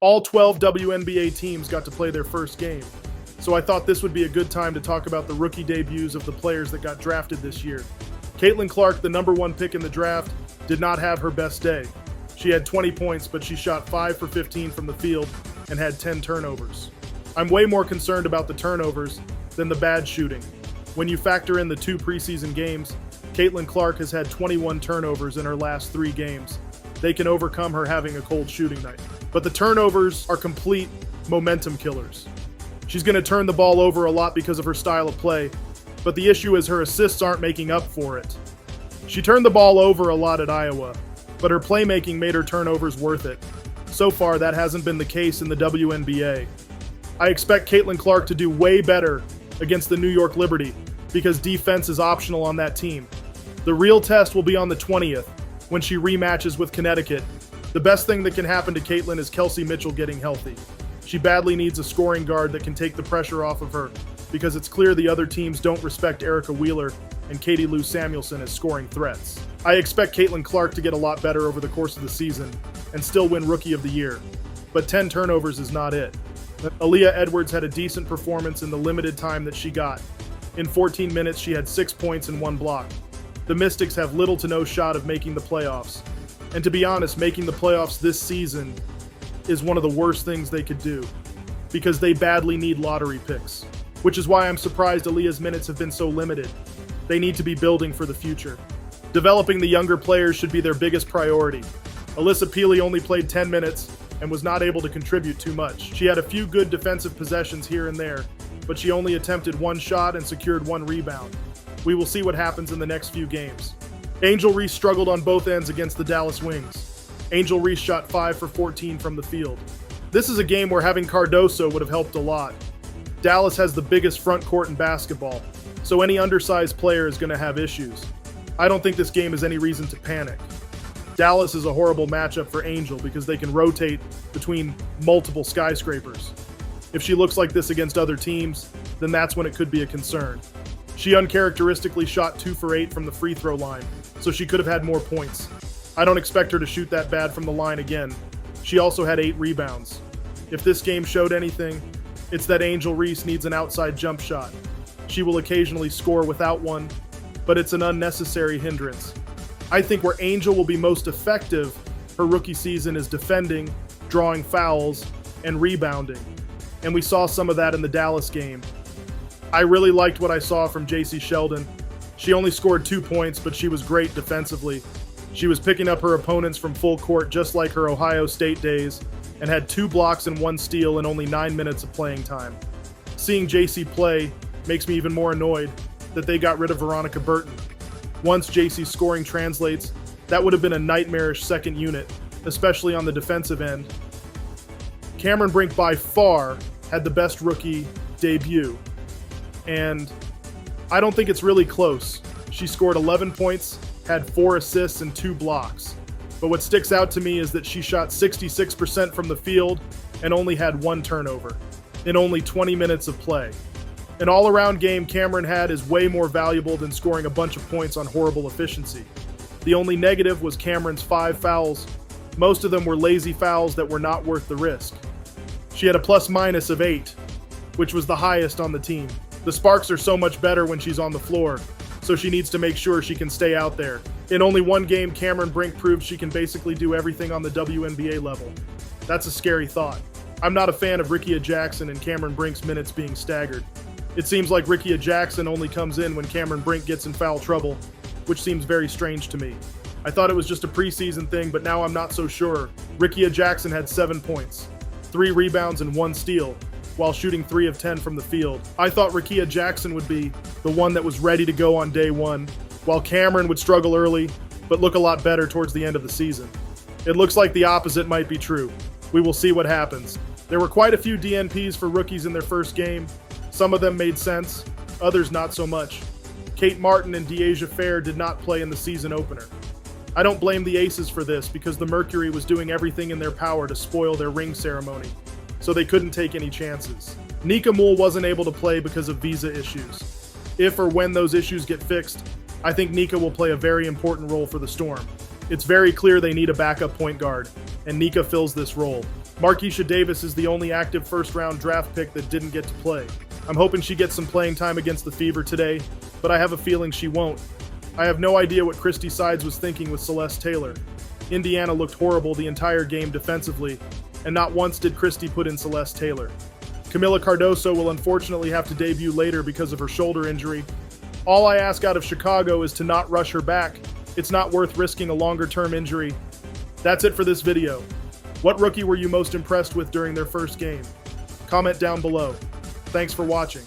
All 12 WNBA teams got to play their first game, so I thought this would be a good time to talk about the rookie debuts of the players that got drafted this year. Caitlin Clark, the #1 pick in the draft, did not have her best day. She had 20 points, but she shot 5 for 15 from the field and had 10 turnovers. I'm way more concerned about the turnovers than the bad shooting. When you factor in the 2 preseason games, Caitlin Clark has had 21 turnovers in her last 3 games. They can overcome her having a cold shooting night. But the turnovers are complete momentum killers. She's going to turn the ball over a lot because of her style of play, but the issue is her assists aren't making up for it. She turned the ball over a lot at Iowa, but her playmaking made her turnovers worth it. So far, that hasn't been the case in the WNBA. I expect Caitlin Clark to do way better against the New York Liberty because defense is optional on that team. The real test will be on the 20th when she rematches with Connecticut. The best thing that can happen to Caitlin is Kelsey Mitchell getting healthy. She badly needs a scoring guard that can take the pressure off of her because it's clear the other teams don't respect Erica Wheeler and Katie Lou Samuelson as scoring threats. I expect Caitlin Clark to get a lot better over the course of the season and still win Rookie of the Year, but 10 turnovers is not it. Aaliyah Edwards had a decent performance in the limited time that she got. In 14 minutes, she had 6 points and 1 block. The Mystics have little to no shot of making the playoffs. And to be honest, making the playoffs this season is one of the worst things they could do because they badly need lottery picks, which is why I'm surprised Aaliyah's minutes have been so limited. They need to be building for the future. Developing the younger players should be their biggest priority. Alyssa Peely only played 10 minutes and was not able to contribute too much. She had a few good defensive possessions here and there, but she only attempted 1 shot and secured 1 rebound. We will see what happens in the next few games. Angel Reese struggled on both ends against the Dallas Wings. Angel Reese shot 5 for 14 from the field. This is a game where having Cardoso would have helped a lot. Dallas has the biggest front court in basketball, so any undersized player is going to have issues. I don't think this game is any reason to panic. Dallas is a horrible matchup for Angel because they can rotate between multiple skyscrapers. If she looks like this against other teams, then that's when it could be a concern. She uncharacteristically shot 2 for 8 from the free throw line, so she could have had more points. I don't expect her to shoot that bad from the line again. She also had 8 rebounds. If this game showed anything, it's that Angel Reese needs an outside jump shot. She will occasionally score without one, but it's an unnecessary hindrance. I think where Angel will be most effective her rookie season is defending, drawing fouls, and rebounding. And we saw some of that in the Dallas game. I really liked what I saw from JC Sheldon. She only scored 2 points, but she was great defensively. She was picking up her opponents from full court just like her Ohio State days, and had 2 blocks and 1 steal in only 9 minutes of playing time. Seeing JC play makes me even more annoyed that they got rid of Veronica Burton. Once JC's scoring translates, that would have been a nightmarish second unit, especially on the defensive end. Cameron Brink by far had the best rookie debut, and I don't think it's really close. She scored 11 points, had 4 assists and 2 blocks. But what sticks out to me is that she shot 66% from the field and only had 1 turnover in only 20 minutes of play. An all-around game Cameron had is way more valuable than scoring a bunch of points on horrible efficiency. The only negative was Cameron's 5 fouls. Most of them were lazy fouls that were not worth the risk. She had a plus-minus of 8, which was the highest on the team. The sparks are so much better when she's on the floor, so she needs to make sure she can stay out there. In only 1 game, Cameron Brink proved she can basically do everything on the WNBA level. That's a scary thought. I'm not a fan of Rickea Jackson and Cameron Brink's minutes being staggered. It seems like Rickea Jackson only comes in when Cameron Brink gets in foul trouble, which seems very strange to me. I thought it was just a preseason thing, but now I'm not so sure. Rickea Jackson had 7 points, 3 rebounds and 1 steal, while shooting 3 of 10 from the field. I thought Rickea Jackson would be the one that was ready to go on day 1, while Cameron would struggle early, but look a lot better towards the end of the season. It looks like the opposite might be true. We will see what happens. There were quite a few DNPs for rookies in their first game. Some of them made sense, others not so much. Kate Martin and Deasia Fair did not play in the season opener. I don't blame the Aces for this because the Mercury was doing everything in their power to spoil their ring ceremony, so they couldn't take any chances. Nika Moole wasn't able to play because of visa issues. If or when those issues get fixed, I think Nika will play a very important role for the Storm. It's very clear they need a backup point guard, and Nika fills this role. Marquisha Davis is the only active first-round draft pick that didn't get to play. I'm hoping she gets some playing time against the Fever today, but I have a feeling she won't. I have no idea what Christy Sides was thinking with Celeste Taylor. Indiana looked horrible the entire game defensively, and not once did Christy put in Celeste Taylor. Camila Cardoso will unfortunately have to debut later because of her shoulder injury. All I ask out of Chicago is to not rush her back. It's not worth risking a longer-term injury. That's it for this video. What rookie were you most impressed with during their first game? Comment down below. Thanks for watching.